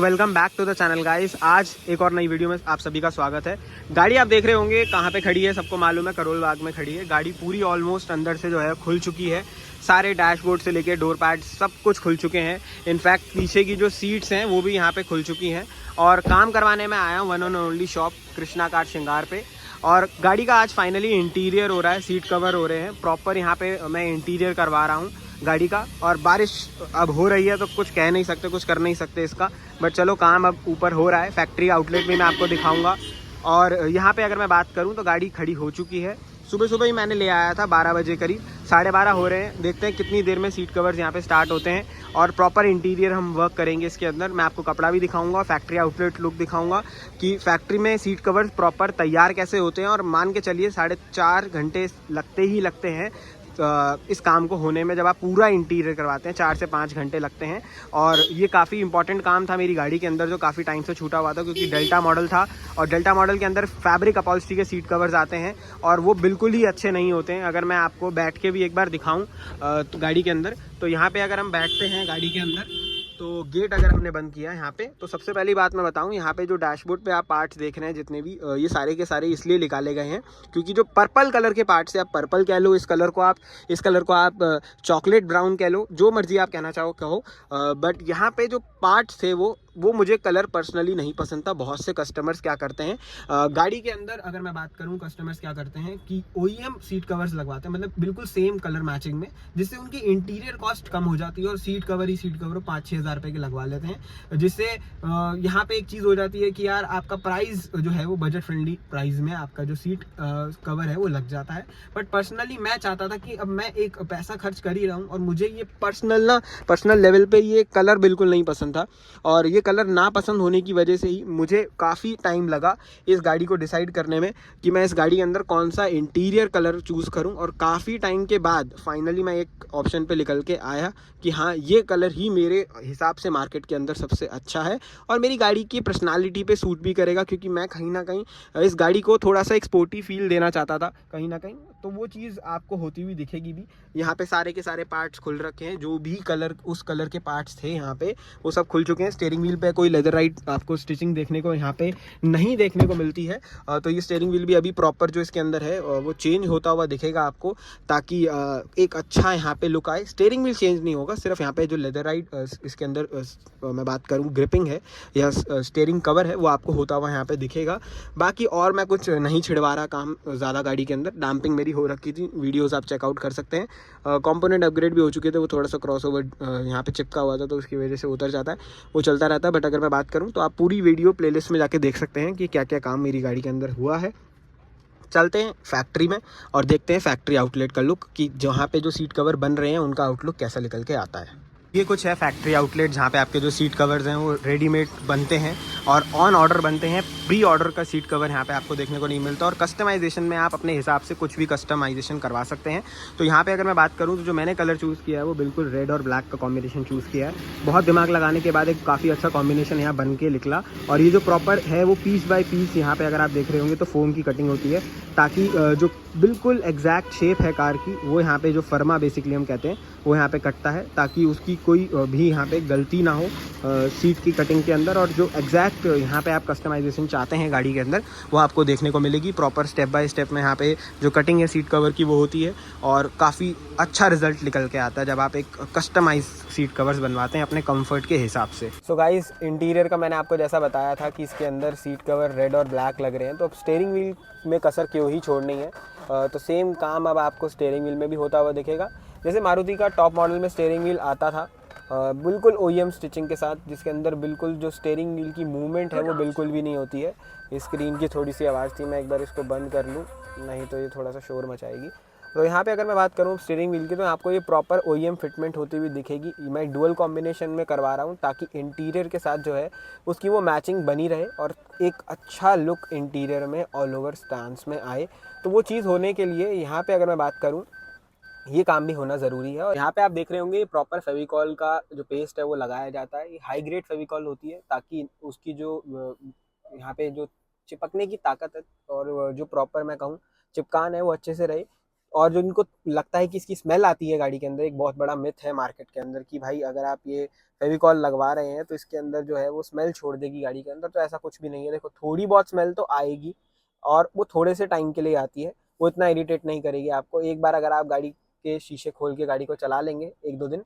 Welcome back to the channel guys. आज एक और नई वीडियो में आप सभी का स्वागत है। गाड़ी आप देख रहे होंगे कहाँ पे खड़ी है, सबको मालूम है करोल बाग में खड़ी है। गाड़ी पूरी ऑलमोस्ट अंदर से जो है खुल चुकी है। सारे डैशबोर्ड से लेके डोर पैड सब कुछ खुल चुके हैं। इनफैक्ट पीछे की जो सीट्स हैं वो भी यहाँ पे खुल चुकी हैं। और काम करवाने में आया हूँ one and only shop Krishna car श्रृंगार पे। और गाड़ी का आज फाइनली इंटीरियर हो रहा है, सीट कवर हो रहे हैं प्रॉपर। यहाँ पे मैं इंटीरियर करवा रहा हूँ गाड़ी का। और बारिश अब हो रही है तो कुछ कह नहीं सकते, कुछ कर नहीं सकते इसका। बट चलो काम अब ऊपर हो रहा है। फैक्ट्री आउटलेट भी मैं आपको दिखाऊंगा। और यहाँ पे अगर मैं बात करूँ तो गाड़ी खड़ी हो चुकी है। सुबह सुबह ही मैंने ले आया था 12 बजे करीब, 12:30 हो रहे हैं। देखते हैं कितनी देर में सीट कवर्स यहाँ पे स्टार्ट होते हैं। और प्रॉपर इंटीरियर हम वर्क करेंगे इसके अंदर। मैं आपको कपड़ा भी दिखाऊंगा, फैक्ट्री आउटलेट लुक दिखाऊंगा कि फैक्ट्री में सीट कवर्स प्रॉपर तैयार कैसे होते हैं। और मान के चलिए 4.5 घंटे लगते ही लगते हैं इस काम को होने में। जब आप पूरा इंटीरियर करवाते हैं 4 से 5 घंटे लगते हैं। और ये काफ़ी इंपॉर्टेंट काम था मेरी गाड़ी के अंदर, जो काफ़ी टाइम से छूटा हुआ था, क्योंकि डेल्टा मॉडल था। और डेल्टा मॉडल के अंदर फैब्रिक अपॉल्स्ट्री के सीट कवर्स आते हैं और वो बिल्कुल ही अच्छे नहीं होते हैं। अगर मैं आपको बैठ के भी एक बार दिखाऊं तो गाड़ी के अंदर, तो यहाँ पे अगर हम बैठते हैं गाड़ी के अंदर, तो गेट अगर हमने बंद किया यहाँ पे, तो सबसे पहली बात मैं बताऊँ, यहाँ पे जो डैशबोर्ड पे आप पार्ट्स देख रहे हैं जितने भी, ये सारे के सारे इसलिए निकाले गए हैं क्योंकि जो पर्पल कलर के पार्ट्स है, आप पर्पल कह लो, इस कलर को आप चॉकलेट ब्राउन कह लो, जो मर्जी आप कहना चाहो कहो। बट यहाँ पे जो पार्ट्स थे वो मुझे कलर पर्सनली नहीं पसंद था। बहुत से कस्टमर्स क्या करते हैं, गाड़ी के अंदर अगर मैं बात करूँ, कस्टमर्स क्या करते हैं कि OEM सीट कवर्स लगवाते हैं, मतलब बिल्कुल सेम कलर मैचिंग में, जिससे उनकी इंटीरियर कॉस्ट कम हो जाती है। और सीट कवर 5-6 हज़ार रुपये के लगवा लेते हैं, जिससे यहाँ पे एक चीज़ हो जाती है कि यार आपका प्राइस जो है वो बजट फ्रेंडली प्राइस में आपका जो सीट कवर है वो लग जाता है। बट पर्सनली मैं चाहता था कि अब मैं एक पैसा खर्च कर ही रहा हूँ और मुझे ये पर्सनल लेवल पे ये कलर बिल्कुल नहीं पसंद था। और ये कलर ना पसंद होने की वजह से ही मुझे काफ़ी टाइम लगा इस गाड़ी को डिसाइड करने में कि मैं इस गाड़ी के अंदर कौन सा इंटीरियर कलर चूज़ करूं। और काफ़ी टाइम के बाद फाइनली मैं एक ऑप्शन पे निकल के आया कि हाँ, ये कलर ही मेरे हिसाब से मार्केट के अंदर सबसे अच्छा है और मेरी गाड़ी की पर्सनालिटी पे सूट भी करेगा। क्योंकि मैं कहीं ना कहीं इस गाड़ी को थोड़ा सा एक स्पोर्टी फील देना चाहता था कहीं ना कहीं, तो वो चीज़ आपको होती हुई दिखेगी भी। यहाँ पे सारे के सारे पार्ट्स खुल रखे हैं, जो भी कलर उस कलर के पार्ट्स थे यहाँ पे वो सब खुल चुके हैं। स्टीयरिंग व्हील पे कोई लेदराइट आपको स्टिचिंग देखने को यहाँ पे नहीं देखने को मिलती है। तो ये स्टीयरिंग व्हील भी अभी प्रॉपर जो इसके अंदर है वो चेंज होता हुआ दिखेगा आपको, ताकि एक अच्छा यहाँ पे लुक आए। स्टीयरिंग व्हील चेंज नहीं होगा, सिर्फ यहाँ पे जो लेदराइट इसके अंदर मैं बात करूँ ग्रिपिंग है या स्टीयरिंग कवर है वो आपको होता हुआ यहाँ पे दिखेगा। बाकी और मैं कुछ नहीं छिड़वा रहा काम ज़्यादा गाड़ी के अंदर। डैम्पिंग मेरी हो रखी थी, वीडियोज़ आप चेकआउट कर सकते हैं। कंपोनेंट अपग्रेड भी हो चुके थे, वो थोड़ा सा क्रॉस ओवर यहाँ पे चिपका हुआ था तो उसकी वजह से उतर जाता है, वो चलता रहता है। बट अगर मैं बात करूँ तो आप पूरी वीडियो प्लेलिस्ट में जाके देख सकते हैं कि क्या क्या काम मेरी गाड़ी के अंदर हुआ है। चलते हैं फैक्ट्री में और देखते हैं फैक्ट्री आउटलेट का लुक, कि जहाँ पे जो सीट कवर बन रहे हैं उनका आउटलुक कैसा निकल के आता है। ये कुछ है फैक्ट्री आउटलेट, जहाँ पे आपके जो सीट कवर्स हैं वो रेडीमेड बनते हैं और ऑन ऑर्डर बनते हैं। प्री ऑर्डर का सीट कवर यहाँ पे आपको देखने को नहीं मिलता। और कस्टमाइजेशन में आप अपने हिसाब से कुछ भी कस्टमाइजेशन करवा सकते हैं। तो यहाँ पे अगर मैं बात करूँ तो जो मैंने कलर चूज़ किया है वो बिल्कुल रेड और ब्लैक का कॉम्बिनेशन चूज़ किया है। बहुत दिमाग लगाने के बाद एक काफ़ी अच्छा कॉम्बिनेशन यहाँ बन के निकला। और ये जो प्रॉपर है वो पीस बाय पीस यहाँ पे अगर आप देख रहे होंगे तो फोम की कटिंग होती है, ताकि जो बिल्कुल एग्जैक्ट शेप है कार की वो यहाँ पे जो फर्मा बेसिकली हम कहते हैं वो यहाँ पे कटता है, ताकि उसकी कोई भी यहाँ पे गलती ना हो सीट की कटिंग के अंदर। और जो एग्जैक्ट यहाँ पे आप कस्टमाइजेशन चाहते हैं गाड़ी के अंदर वो आपको देखने को मिलेगी। प्रॉपर स्टेप बाय स्टेप में यहाँ पे जो कटिंग है सीट कवर की वो होती है और काफ़ी अच्छा रिजल्ट निकल के आता है जब आप एक कस्टमाइज सीट कवर्स बनवाते हैं अपने कंफर्ट के हिसाब से। सो गाइस, इंटीरियर का मैंने आपको जैसा बताया था कि इसके अंदर सीट कवर रेड और ब्लैक लग रहे हैं, तो अब स्टीयरिंग व्हील में कसर क्यों ही छोड़नी है। तो सेम काम अब आपको स्टीयरिंग व्हील में भी होता हुआ दिखेगा। जैसे मारुति का टॉप मॉडल में स्टीयरिंग व्हील आता था बिल्कुल OEM स्टिचिंग के साथ, जिसके अंदर बिल्कुल जो स्टीयरिंग व्हील की मूवमेंट है वो बिल्कुल भी नहीं होती है। स्क्रीन की थोड़ी सी आवाज़ थी, मैं एक बार इसको बंद कर लूँ नहीं तो ये थोड़ा सा शोर मचाएगी। तो यहाँ पे अगर मैं बात करूँ स्टीयरिंग व्हील की तो आपको ये प्रॉपर OEM फिटमेंट होती हुई दिखेगी। मैं डुअल कॉम्बिनेशन में करवा रहा हूँ ताकि इंटीरियर के साथ जो है उसकी वो मैचिंग बनी रहे और एक अच्छा लुक इंटीरियर में ऑल ओवर स्टांस में आए। तो वो चीज़ होने के लिए यहाँ पे अगर मैं बात करूँ ये काम भी होना ज़रूरी है। और यहाँ पे आप देख रहे होंगे प्रॉपर फेविकॉल का जो पेस्ट है वो लगाया जाता है। ये हाई ग्रेड फेविकॉल होती है ताकि उसकी जो यहाँ पे जो चिपकने की ताकत है और जो प्रॉपर मैं कहूँ चिपकान है वो अच्छे से रहे। और जो इनको लगता है कि इसकी स्मेल आती है गाड़ी के अंदर, एक बहुत बड़ा मिथ है मार्केट के अंदर कि भाई अगर आप ये फेविकॉल लगवा रहे हैं तो इसके अंदर जो है वो स्मेल छोड़ देगी गाड़ी के अंदर। तो ऐसा कुछ भी नहीं है। देखो थोड़ी बहुत स्मेल तो आएगी और वो थोड़े से टाइम के लिए आती है, वो इतना इरिटेट नहीं करेगी आपको। एक बार अगर आप गाड़ी के शीशे खोल के गाड़ी को चला लेंगे 1-2 दिन,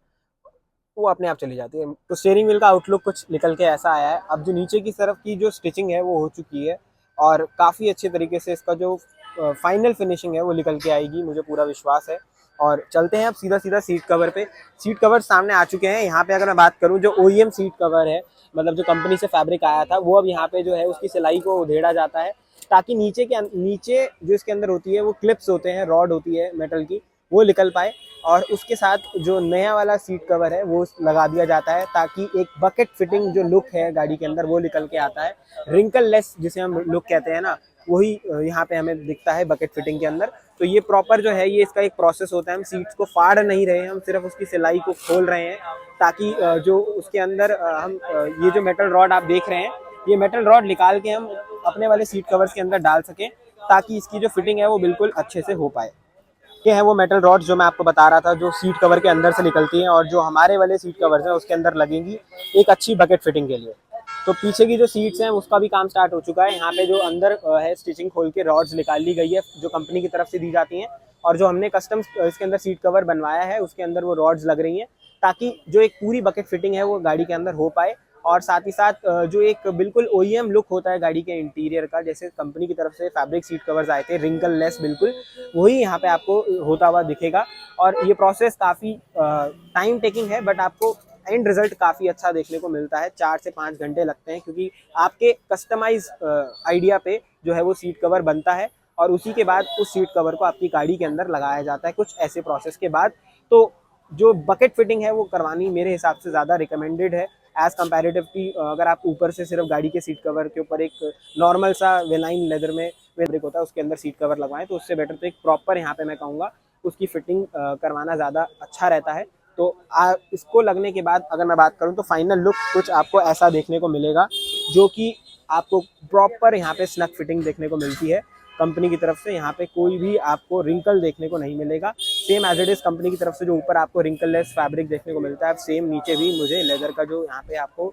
वो अपने आप चली जाती है। तो स्टीयरिंग व्हील का आउटलुक कुछ निकल के ऐसा आया है। अब जो नीचे की तरफ की जो स्टिचिंग है वो हो चुकी है और काफ़ी अच्छे तरीके से इसका जो फाइनल फिनिशिंग है वो निकल के आएगी, मुझे पूरा विश्वास है। और चलते हैं अब सीधा सीधा सीट कवर पे। सीट कवर सामने आ चुके हैं। यहाँ पे अगर मैं बात करूँ, जो OEM सीट कवर है, मतलब जो कंपनी से फैब्रिक आया था, वो अब यहाँ पे जो है उसकी सिलाई को उधेड़ा जाता है ताकि नीचे जो इसके अंदर होती है वो क्लिप्स होते हैं, रॉड होती है मेटल की, वो निकल पाए। और उसके साथ जो नया वाला सीट कवर है वो लगा दिया जाता है ताकि एक बकेट फिटिंग जो लुक है गाड़ी के अंदर वो निकल के आता है। रिंकल लेस जिसे हम लुक कहते हैं ना, वही यहाँ पे हमें दिखता है बकेट फिटिंग के अंदर। तो ये प्रॉपर जो है, ये इसका एक प्रोसेस होता है। हम सीट्स को फाड़ नहीं रहे हैं, हम सिर्फ उसकी सिलाई को खोल रहे हैं ताकि जो उसके अंदर हम ये जो मेटल रॉड आप देख रहे हैं, ये मेटल रॉड निकाल के हम अपने वाले सीट कवर्स के अंदर डाल सकें ताकि इसकी जो फिटिंग है वो बिल्कुल अच्छे से हो पाए। ये है वो मेटल रॉड जो मैं आपको बता रहा था, जो सीट कवर के अंदर से निकलती हैं और जो हमारे वाले सीट कवर्स हैं उसके अंदर लगेंगी एक अच्छी बकेट फिटिंग के लिए। तो पीछे की जो सीट्स हैं उसका भी काम स्टार्ट हो चुका है। यहाँ पे जो अंदर है स्टिचिंग खोल के रॉड्स निकाल ली गई है जो कंपनी की तरफ से दी जाती हैं, और जो हमने कस्टम इसके अंदर सीट कवर बनवाया है उसके अंदर वो रॉड्स लग रही हैं ताकि जो एक पूरी बकेट फिटिंग है वो गाड़ी के अंदर हो पाए। और साथ ही साथ जो एक बिल्कुल OEM लुक होता है गाड़ी के इंटीरियर का, जैसे कंपनी की तरफ से फैब्रिक सीट कवर्स आए थे रिंकल लेस बिल्कुल, वही यहाँ पे आपको होता हुआ दिखेगा। और ये प्रोसेस काफ़ी टाइम टेकिंग है, बट आपको एंड रिजल्ट काफ़ी अच्छा देखने को मिलता है। 4 से 5 घंटे लगते हैं क्योंकि आपके कस्टमाइज आइडिया पे जो है वो सीट कवर बनता है और उसी के बाद उस सीट कवर को आपकी गाड़ी के अंदर लगाया जाता है कुछ ऐसे प्रोसेस के बाद। तो जो बकेट फिटिंग है वो करवानी मेरे हिसाब से ज़्यादा रिकमेंडेड है एज़ कम्पेरेटिवली। अगर आप ऊपर से सिर्फ गाड़ी के सीट कवर के ऊपर एक नॉर्मल सा वेलाइन लेदर में फैब्रिक होता है उसके अंदर सीट कवर लगवाएं, तो उससे बेटर तो एक प्रॉपर यहाँ पे मैं कहूँगा उसकी फिटिंग करवाना ज़्यादा अच्छा रहता है। तो इसको लगने के बाद अगर मैं बात करूँ तो फाइनल लुक कुछ आपको ऐसा देखने को मिलेगा, जो कि आपको प्रॉपर यहाँ पे स्नग फिटिंग देखने को मिलती है कंपनी की तरफ से। यहाँ पे कोई भी आपको रिंकल देखने को नहीं मिलेगा। Same as it is company की तरफ से जो ऊपर आपको रिंकल लेस फैब्रिक देखने को मिलता है, सेम नीचे भी मुझे लेदर का जो यहाँ पे आपको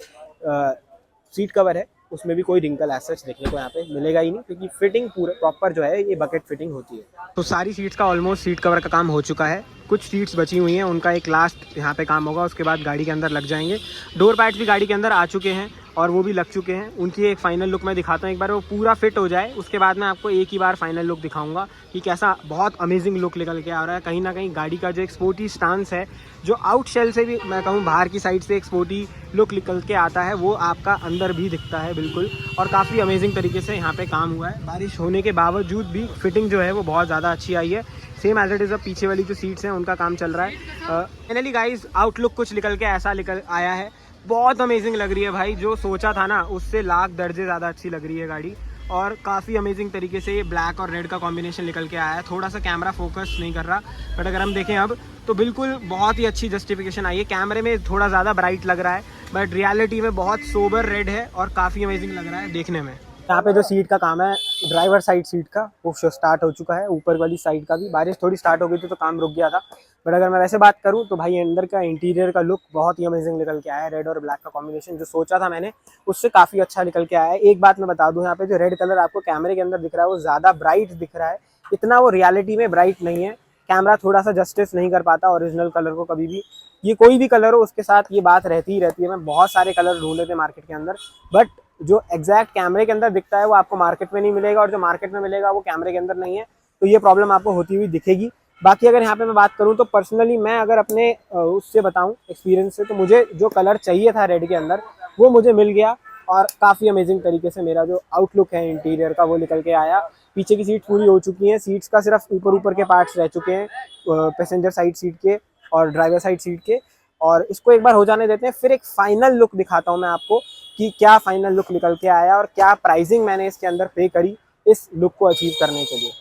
सीट कवर है उसमें भी कोई रिंकल एज सच देखने को यहाँ पे मिलेगा ही नहीं, क्योंकि फिटिंग पूरे प्रॉपर जो है ये बकेट फिटिंग होती है। तो सारी सीट्स का ऑलमोस्ट सीट कवर का काम हो चुका है। कुछ सीट्स बची हुई हैं, उनका एक लास्ट यहाँ पे काम होगा, उसके बाद गाड़ी के अंदर लग जाएंगे। डोर पैड्स भी गाड़ी के अंदर आ चुके हैं और वो भी लग चुके हैं। उनकी एक फाइनल लुक मैं दिखाता हूँ, एक बार वो पूरा फिट हो जाए उसके बाद मैं आपको एक ही बार फाइनल लुक दिखाऊंगा कि कैसा बहुत अमेजिंग लुक निकल के आ रहा है। कहीं ना कहीं गाड़ी का जो एक स्पोर्टी स्टांस है, जो आउट शेल से भी मैं कहूँ बाहर की साइड से एक स्पोर्टी लुक निकल के आता है, वो आपका अंदर भी दिखता है बिल्कुल। और काफ़ी अमेजिंग तरीके से यहाँ पे काम हुआ है। बारिश होने के बावजूद भी फिटिंग जो है वो बहुत ज़्यादा अच्छी आई है। Same as it is. अब पीछे वाली जो सीट्स हैं उनका काम चल रहा है। फाइनली गाइज आउटलुक कुछ निकल के ऐसा निकल आया है। बहुत अमेजिंग लग रही है भाई, जो सोचा था ना उससे लाख दर्जे ज़्यादा अच्छी लग रही है गाड़ी। और काफ़ी अमेजिंग तरीके से ये ब्लैक और रेड का कॉम्बिनेशन निकल के आया है। थोड़ा सा कैमरा फोकस नहीं कर रहा, बट अगर हम देखें अब तो बिल्कुल बहुत ही अच्छी जस्टिफिकेशन आई है। कैमरे में थोड़ा ज़्यादा ब्राइट लग रहा है, बट रियलिटी में बहुत सोबर रेड है और काफ़ी अमेजिंग लग रहा है देखने में। यहाँ पे जो सीट का काम है, ड्राइवर साइड सीट का, वो स्टार्ट हो चुका है। ऊपर वाली साइड का भी बारिश थोड़ी स्टार्ट हो गई थी तो काम रुक गया था। बट अगर मैं वैसे बात करूँ तो भाई अंदर का इंटीरियर का लुक बहुत ही अमेजिंग निकल के आया है। रेड और ब्लैक का कॉम्बिनेशन जो सोचा था मैंने उससे काफ़ी अच्छा निकल के आया है। एक बात मैं बता दूँ, यहाँ पे जो रेड कलर आपको कैमरे के अंदर दिख रहा है वो ज़्यादा ब्राइट दिख रहा है, इतना वो रियलिटी में ब्राइट नहीं है। कैमरा थोड़ा सा जस्टिस नहीं कर पाता ओरिजिनल कलर को कभी भी। ये कोई भी कलर हो उसके साथ ये बात रहती ही रहती है। मैं बहुत सारे कलर ढूंढे थे मार्केट के अंदर, बट जो एग्जैक्ट कैमरे के अंदर दिखता है वो आपको मार्केट में नहीं मिलेगा, और जो मार्केट में मिलेगा वो कैमरे के अंदर नहीं है। तो ये प्रॉब्लम आपको होती हुई दिखेगी। बाकी अगर यहाँ पे मैं बात करूँ तो पर्सनली मैं अगर अपने उससे बताऊँ एक्सपीरियंस से, तो मुझे जो कलर चाहिए था रेड के अंदर वो मुझे मिल गया और काफ़ी अमेजिंग तरीके से मेरा जो आउटलुक है इंटीरियर का वो निकल के आया। पीछे की सीट पूरी हो चुकी हैं, सीट्स का सिर्फ ऊपर ऊपर के पार्ट्स रह चुके हैं, पैसेंजर साइड सीट के और ड्राइवर साइड सीट के। और इसको एक बार हो जाने देते हैं, फिर एक फाइनल लुक दिखाता हूँ मैं आपको कि क्या फाइनल लुक निकल के आया और क्या प्राइसिंग मैंने इसके अंदर पे करी इस लुक को अचीव करने के लिए।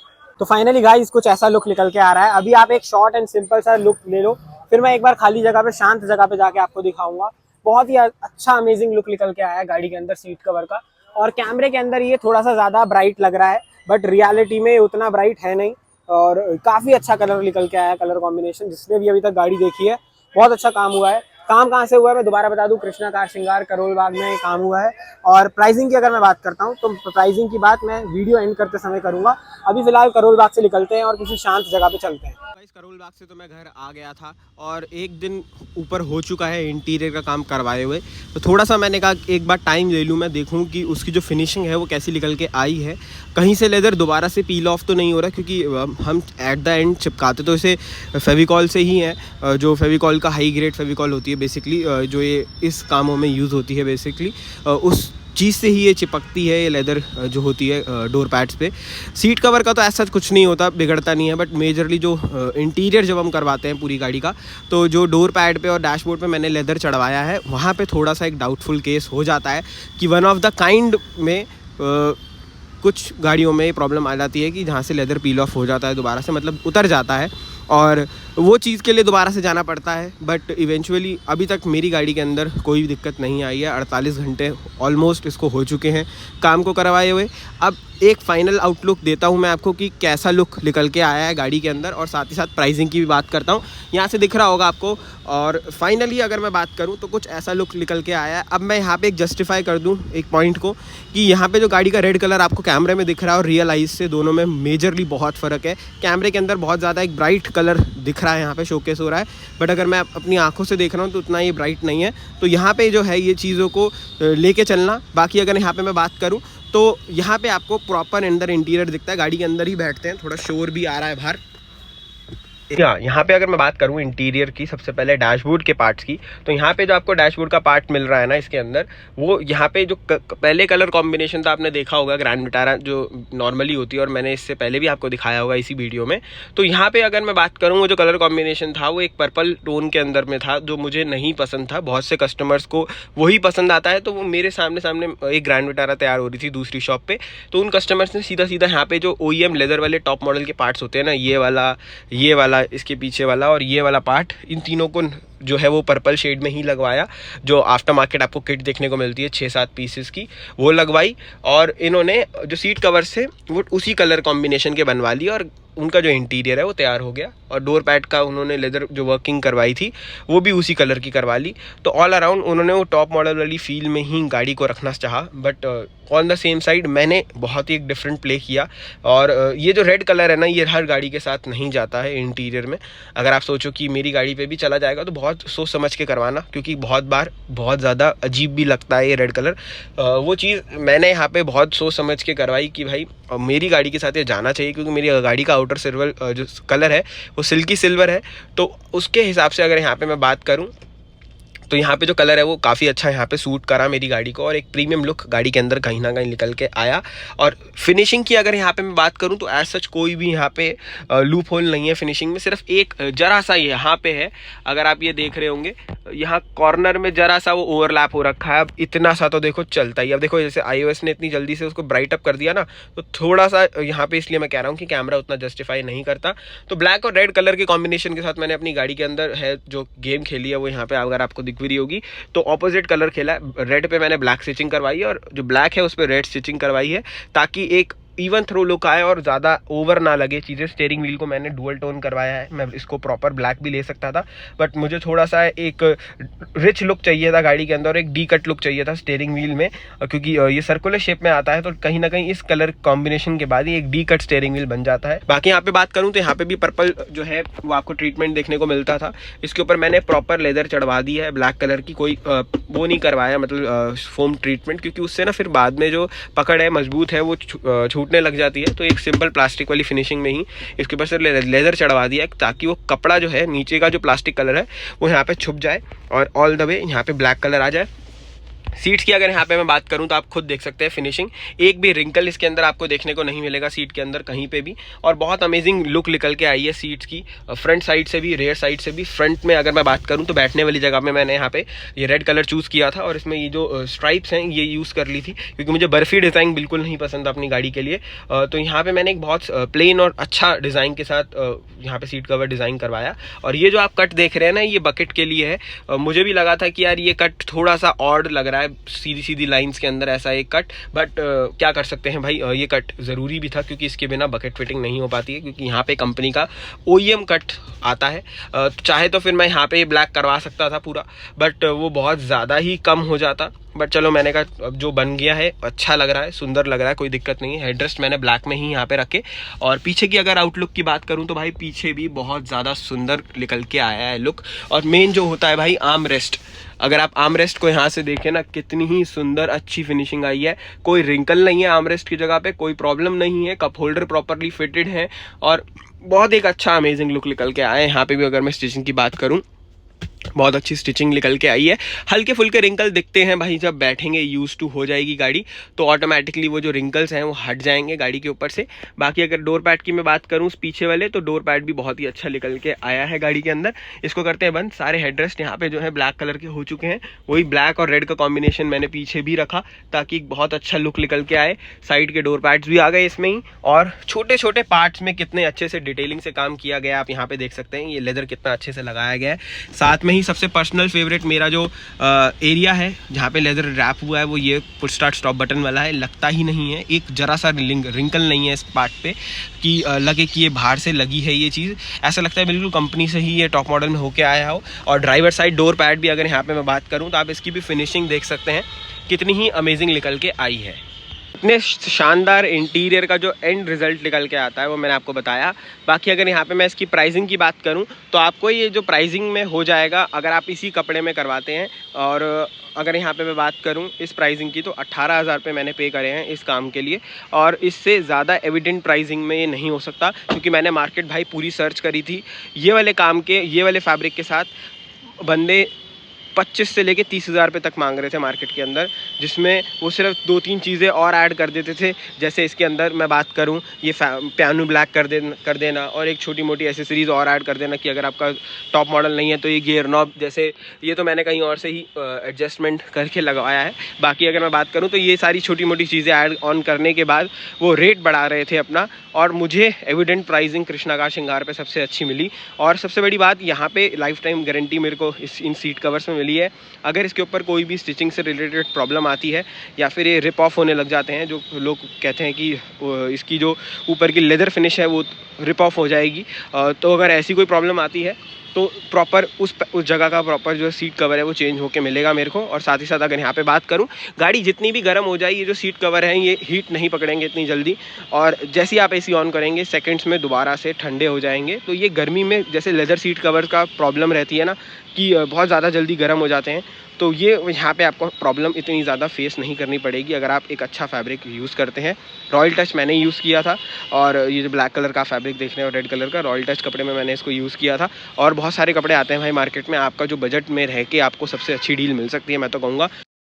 तो फाइनली गाइस कुछ ऐसा लुक निकल के आ रहा है। अभी आप एक शॉर्ट एंड सिंपल सा लुक ले लो, फिर मैं एक बार खाली जगह पे, शांत जगह पे जाके आपको दिखाऊंगा। बहुत ही अच्छा अमेजिंग लुक निकल के आया है गाड़ी के अंदर सीट कवर का। और कैमरे के अंदर ये थोड़ा सा ज़्यादा ब्राइट लग रहा है, बट रियलिटी में उतना ब्राइट है नहीं। और काफ़ी अच्छा कलर निकल के आया, कलर कॉम्बिनेशन। जिसने भी अभी तक गाड़ी देखी है बहुत अच्छा काम हुआ है। काम कहाँ से हुआ है मैं दोबारा बता दूं, कृष्णा कार श्रृंगार करोल बाग में काम हुआ है। और प्राइसिंग की अगर मैं बात करता हूँ तो प्राइसिंग की बात मैं वीडियो एंड करते समय करूंगा। अभी फिलहाल करोल बाग से निकलते हैं और किसी शांत जगह पे चलते हैं। करोल बाग से तो मैं घर आ गया था और एक दिन ऊपर हो चुका है इंटीरियर का काम करवाए हुए, तो थोड़ा सा मैंने कहा एक बार टाइम ले लूँ, मैं देखूँ कि उसकी जो फिनिशिंग है वो कैसी निकल के आई है। कहीं से लेदर दोबारा से पील ऑफ तो नहीं हो रहा, क्योंकि हम एट द एंड चिपकाते तो इसे फेविकॉल से ही हैं, जो फेविकॉल का हाई ग्रेड फेविकॉल होती है बेसिकली, जो ये इस कामों में यूज़ होती है बेसिकली, उस चीज़ से ही ये चिपकती है, ये लेदर जो होती है डोर पैड्स पे। सीट कवर का तो ऐसा कुछ नहीं होता, बिगड़ता नहीं है, बट मेजरली जो इंटीरियर जब हम करवाते हैं पूरी गाड़ी का, तो जो डोर पैड पे और डैशबोर्ड पे मैंने लेदर चढ़वाया है वहाँ पे थोड़ा सा एक डाउटफुल केस हो जाता है कि वन ऑफ द काइंड में कुछ गाड़ियों में प्रॉब्लम आ जाती है कि जहाँ से लेदर पील ऑफ हो जाता है दोबारा से, मतलब उतर जाता है, और वो चीज़ के लिए दोबारा से जाना पड़ता है। बट इवेंचुअली अभी तक मेरी गाड़ी के अंदर कोई दिक्कत नहीं आई है। 48 घंटे ऑलमोस्ट इसको हो चुके हैं काम को करवाए हुए। अब एक फ़ाइनल आउटलुक देता हूँ मैं आपको कि कैसा लुक निकल के आया है गाड़ी के अंदर, और साथ ही साथ प्राइसिंग की भी बात करता हूँ। यहाँ से दिख रहा होगा आपको। और फाइनली अगर मैं बात करूँ तो कुछ ऐसा लुक निकल के आया है। अब मैं यहाँ पे एक जस्टिफाई कर दूँ एक पॉइंट को कि यहाँ पे जो गाड़ी का रेड कलर आपको कैमरे में दिख रहा है और रियल आइज से दोनों में मेजरली बहुत फ़र्क है। कैमरे के अंदर बहुत ज़्यादा एक ब्राइट कलर दिख रहा है, यहाँ पे शोकेस हो रहा है, बट अगर मैं अपनी आंखों से देख रहा हूँ तो उतना ये ब्राइट नहीं है। तो यहाँ पे जो है ये चीज़ों को लेके चलना। बाकी अगर यहाँ पे मैं बात करूँ तो यहाँ पे आपको प्रॉपर अंदर इंटीरियर दिखता है। गाड़ी के अंदर ही बैठते हैं, थोड़ा शोर भी आ रहा है बाहर। यहाँ पे अगर मैं बात करूँ इंटीरियर की, सबसे पहले डैशबोर्ड के पार्ट्स की, तो यहाँ पे जो आपको डैशबोर्ड का पार्ट मिल रहा है ना इसके अंदर, वो यहाँ पे जो पहले कलर कॉम्बिनेशन था आपने देखा होगा ग्रैंड विटारा जो नॉर्मली होती है, और मैंने इससे पहले भी आपको दिखाया होगा इसी वीडियो में। तो यहाँ पे अगर मैं बात करूँ वो जो कलर कॉम्बिनेशन था वो एक पर्पल टोन के अंदर में था, जो मुझे नहीं पसंद था। बहुत से कस्टमर्स को वही पसंद आता है, तो वो मेरे सामने एक ग्रैंड विटारा तैयार हो रही थी दूसरी शॉप पे, तो उन कस्टमर्स ने सीधा यहाँ पे जो OEM लेदर वाले टॉप मॉडल के पार्ट्स होते हैं ना, ये वाला इसके पीछे वाला और ये वाला पार्ट, इन तीनों को जो है वो पर्पल शेड में ही लगवाया। जो आफ्टर मार्केट आपको किट देखने को मिलती है 6-7 पीसेस की, वो लगवाई। और इन्होंने जो सीट कवर्स थे वो उसी कलर कॉम्बिनेशन के बनवा लिए, और उनका जो इंटीरियर है वो तैयार हो गया। और डोर पैड का उन्होंने लेदर जो वर्किंग करवाई थी वो भी उसी कलर की करवा ली। तो ऑल अराउंड उन्होंने वो टॉप मॉडल वाली फील में ही गाड़ी को रखना चाहा, but on the same side मैंने बहुत ही एक डिफरेंट प्ले किया। और ये जो रेड कलर है ना, ये हर गाड़ी के साथ नहीं जाता है इंटीरियर में। अगर आप सोचो कि मेरी गाड़ी पे भी चला जाएगा तो बहुत सोच समझ के करवाना, क्योंकि बहुत बार बहुत ज़्यादा अजीब भी लगता है ये रेड कलर। वो चीज़ मैंने यहाँ पे बहुत सोच समझ के करवाई कि भाई मेरी गाड़ी के साथ ये जाना चाहिए, क्योंकि मेरी गाड़ी का आउटर सिल्वर जो कलर है वो सिल्की सिल्वर है। तो उसके हिसाब से अगर यहाँ पे मैं बात करूँ तो यहाँ पे जो कलर है वो काफ़ी अच्छा यहाँ पे सूट करा मेरी गाड़ी को, और एक प्रीमियम लुक गाड़ी के अंदर कहीं ना कहीं निकल के आया। और फिनिशिंग की अगर यहाँ पे मैं बात करूँ तो एज सच कोई भी यहाँ पे लूप होल नहीं है फिनिशिंग में। सिर्फ एक जरा सा यहाँ पे है, अगर आप ये देख रहे होंगे यहाँ कॉर्नर में जरा सा वो ओवरलैप हो रखा है। अब इतना सा तो देखो चलता ही। अब देखो जैसे iOS ने इतनी जल्दी से उसको ब्राइट अप कर दिया ना, तो थोड़ा सा यहाँ पे, इसलिए मैं कह रहा हूँ कि कैमरा उतना जस्टिफाई नहीं करता। तो ब्लैक और रेड कलर के कॉम्बिनेशन के साथ मैंने अपनी गाड़ी के अंदर है जो गेम खेली है वो यहाँ पे अगर आपको दिख भी रही होगी, तो ऑपोजिट कलर खेला है। रेड पे मैंने ब्लैक स्टिचिंग करवाई है, और जो ब्लैक है उस पर रेड स्टिचिंग करवाई है, ताकि एक इवन थ्रो लुक आए और ज़्यादा ओवर ना लगे चीज़ें। स्टीयरिंग व्हील को मैंने डुअल टोन करवाया है। मैं इसको प्रॉपर ब्लैक भी ले सकता था, बट मुझे थोड़ा सा एक रिच लुक चाहिए था गाड़ी के अंदर, और एक डी कट लुक चाहिए था स्टीयरिंग व्हील में, क्योंकि ये सर्कुलर शेप में आता है, तो कहीं ना कहीं इस कलर कॉम्बिनेशन के बाद ही एक डी कट स्टीयरिंग व्हील बन जाता है। बाकी यहाँ पे बात करूँ तो यहाँ पे भी पर्पल जो है वो आपको ट्रीटमेंट देखने को मिलता था। इसके ऊपर मैंने प्रॉपर लेदर चढ़वा दी है ब्लैक कलर की, कोई वो नहीं करवाया मतलब फोम ट्रीटमेंट, क्योंकि उससे ना फिर बाद में जो पकड़ है मजबूत है वो छूटने लग जाती है। तो एक सिंपल प्लास्टिक वाली फिनिशिंग में ही इसके ऊपर से लेदर चढ़वा दिया, ताकि वो कपड़ा जो है नीचे का जो प्लास्टिक कलर है वो यहाँ पे छुप जाए और ऑल द वे यहाँ पे ब्लैक कलर आ जाए। सीट्स की अगर यहाँ पे मैं बात करूँ तो आप खुद देख सकते हैं फिनिशिंग, एक भी रिंकल इसके अंदर आपको देखने को नहीं मिलेगा सीट के अंदर कहीं पे भी, और बहुत अमेजिंग लुक निकल के आई है सीट्स की, फ्रंट साइड से भी रेयर साइड से भी। फ्रंट में अगर मैं बात करूँ तो बैठने वाली जगह में मैंने यहाँ पे ये रेड कलर चूज़ किया था, और इसमें ये जो स्ट्राइप्स हैं ये यूज़ कर ली थी, क्योंकि मुझे बर्फी डिज़ाइन बिल्कुल नहीं पसंद अपनी गाड़ी के लिए। तो यहाँ पर मैंने एक बहुत प्लेन और अच्छा डिज़ाइन के साथ यहाँ पे सीट कवर डिज़ाइन करवाया। और ये जो आप कट देख रहे हैं ना, ये बकेट के लिए है। मुझे भी लगा था कि यार ये कट थोड़ा सा ऑड लग रहा है सीधी सीधी लाइंस के अंदर ऐसा एक कट, बट क्या कर सकते हैं भाई, ये कट ज़रूरी भी था क्योंकि इसके बिना बकेट फिटिंग नहीं हो पाती है, क्योंकि यहाँ पे कंपनी का OEM कट आता है। चाहे तो फिर मैं यहाँ पे ब्लैक करवा सकता था पूरा, बट वो बहुत ज़्यादा ही कम हो जाता। बट चलो मैंने कहा अब जो बन गया है अच्छा लग रहा है, सुंदर लग रहा है, कोई दिक्कत नहीं है। हेडरेस्ट मैंने ब्लैक में ही यहाँ पे रखे। और पीछे की अगर आउटलुक की बात करूँ तो भाई पीछे भी बहुत ज़्यादा सुंदर निकल के आया है लुक। और मेन जो होता है भाई आर्म रेस्ट, अगर आप आर्म रेस्ट को यहाँ से देखें ना, कितनी ही सुंदर अच्छी फिनिशिंग आई है। कोई रिंकल नहीं है आर्म रेस्ट की जगह पे, कोई प्रॉब्लम नहीं है, कप होल्डर प्रॉपरली फिटेड है और बहुत एक अच्छा अमेजिंग लुक निकल के आया है। यहाँ पे भी अगर मैं स्टिचिंग की बात करूँ, बहुत अच्छी स्टिचिंग निकल के आई है। हल्के फुल्के रिंकल दिखते हैं भाई, जब बैठेंगे यूज टू हो जाएगी गाड़ी तो ऑटोमेटिकली वो जो रिंकल्स हैं वो हट जाएंगे गाड़ी के ऊपर से। बाकी अगर डोर पैड की मैं बात करूं पीछे वाले, तो डोर पैड भी बहुत ही अच्छा निकल के आया है गाड़ी के अंदर। इसको करते हैं बंद। सारे हेडरेस्ट यहाँ पे जो है ब्लैक कलर के हो चुके हैं, वही ब्लैक और रेड का कॉम्बिनेशन मैंने पीछे भी रखा ताकि बहुत अच्छा लुक निकल के आए। साइड के डोर पैड्स भी आ गए इसमें ही, और छोटे छोटे पार्ट्स में कितने अच्छे से डिटेलिंग से काम किया गया आप यहाँ पे देख सकते हैं। ये लेदर कितना अच्छे से लगाया गया है। साथ में ही सबसे पर्सनल फेवरेट मेरा जो एरिया है जहाँ पे लेदर रैप हुआ है, वो ये पुश स्टार्ट स्टॉप बटन वाला है। लगता ही नहीं है, एक जरा सा रिंकल नहीं है इस पार्ट पे कि लगे कि ये बाहर से लगी है। ये चीज़ ऐसा लगता है बिल्कुल कंपनी से ही ये टॉप मॉडल में होके आया हो। और ड्राइवर साइड डोर पैड भी अगर यहाँ पे मैं बात करूँ तो आप इसकी भी फिनिशिंग देख सकते हैं कितनी ही अमेजिंग निकल के आई है। इतने शानदार इंटीरियर का जो एंड रिजल्ट निकल के आता है वो मैंने आपको बताया। बाकी अगर यहाँ पे मैं इसकी प्राइसिंग की बात करूँ तो आपको ये जो प्राइसिंग में हो जाएगा अगर आप इसी कपड़े में करवाते हैं। और अगर यहाँ पे मैं बात करूँ इस प्राइसिंग की तो 18,000 रुपये मैंने पे करे हैं इस काम के लिए। और इससे ज़्यादा एविडेंट प्राइसिंग में ये नहीं हो सकता, क्योंकि मैंने मार्केट भाई पूरी सर्च करी थी। ये वाले काम के, ये वाले फैब्रिक के साथ बंदे 25 से लेके 30,000 रुपये तक मांग रहे थे मार्केट के अंदर, जिसमें वो सिर्फ 2-3 चीज़ें और ऐड कर देते थे। जैसे इसके अंदर मैं बात करूं, ये पियानो ब्लैक कर देना और एक छोटी मोटी एसेसरीज़ और ऐड कर देना कि अगर आपका टॉप मॉडल नहीं है तो ये गियर नॉब जैसे, ये तो मैंने कहीं और से ही एडजस्टमेंट करके लगवाया है। बाकी अगर मैं बात करूँ तो ये सारी छोटी मोटी चीज़ें ऐड ऑन करने के बाद वो रेट बढ़ा रहे थे अपना, और मुझे एविडेंट प्राइसिंग कृष्णागार श्रृंगार पे सबसे अच्छी मिली। और सबसे बड़ी बात, यहाँ पे लाइफ टाइम गारंटी मेरे को इन सीट कवर्स में मिली है। अगर इसके ऊपर कोई भी स्टिचिंग से रिलेटेड प्रॉब्लम आती है या फिर ये रिप ऑफ होने लग जाते हैं, जो लोग कहते हैं कि इसकी जो ऊपर की लेदर फिनिश है वो रिप ऑफ हो जाएगी, तो अगर ऐसी कोई प्रॉब्लम आती है तो प्रॉपर उस जगह का प्रॉपर जो सीट कवर है वो चेंज होके मिलेगा मेरे को। और साथ ही साथ अगर यहाँ पे बात करूँ, गाड़ी जितनी भी गर्म हो जाए, ये जो सीट कवर हैं ये हीट नहीं पकड़ेंगे इतनी जल्दी, और जैसे ही आप AC ऑन करेंगे सेकंड्स में दोबारा से ठंडे हो जाएंगे। तो ये गर्मी में जैसे लेदर सीट कवर का प्रॉब्लम रहती है ना कि बहुत ज़्यादा जल्दी गर्म हो जाते हैं, तो ये यहाँ पे आपको प्रॉब्लम इतनी ज़्यादा फेस नहीं करनी पड़ेगी अगर आप एक अच्छा फैब्रिक यूज़ करते हैं। रॉयल टच मैंने यूज़ किया था, और ये जो ब्लैक कलर का फैब्रिक देख रहे हैं और रेड कलर का, रॉयल टच कपड़े में मैंने इसको यूज़ किया था। और बहुत सारे कपड़े आते हैं भाई मार्केट में, आपका जो बजट में रह के आपको सबसे अच्छी डील मिल सकती है, मैं तो कहूँगा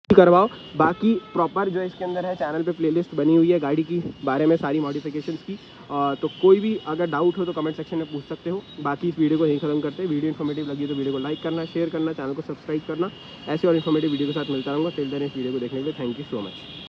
करवाओ। बाकी प्रॉपर जो इसके अंदर है चैनल पे प्लेलिस्ट बनी हुई है गाड़ी की बारे में, सारी मॉडिफिकेशंस की। तो कोई भी अगर डाउट हो तो कमेंट सेक्शन में पूछ सकते हो। बाकी इस वीडियो को यहीं खत्म करते हैं। वीडियो इन्फॉर्मेटिव लगी तो वीडियो को लाइक करना, शेयर करना, चैनल को सब्सक्राइब करना। ऐसे और इन्फॉर्मेटिव वीडियो के साथ मिलता रहूँगा। टिल देन इस वीडियो को देखने के लिए थैंक यू सो मच।